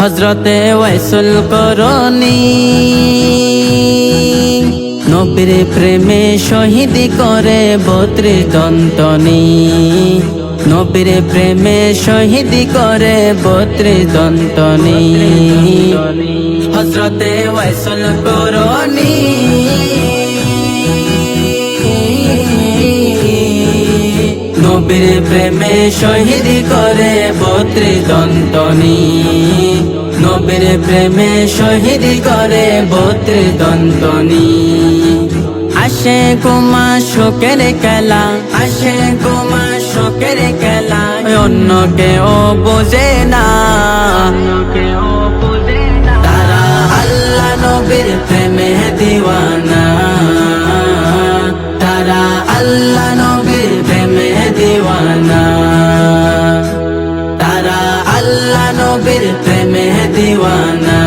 হযরতে ওয়াইসুল করনি নবীর প্রেমে শহীদ করে 32 দন্তনি, নবীর প্রেমে শহীদ করে 32 দন্তনি। হযরতে ওয়াইসুল করনি নবীর প্রেমে শহীদ করে 32 দন্তনি, নবীর প্রেমে শহীদ করে 32 দন্তনি। আসে কুমা শোকের খেলা, আসে কুমা শোকের খেলা, অন্য কেউ বোঝে না, তারা আল্লাহ নবীর প্রেমে দিওয়ানা, তারা আল্লাহ নবীর প্রেমে দিওয়ানা, তারা আল্লাহ নবীর প্রেমে দিওয়ানা।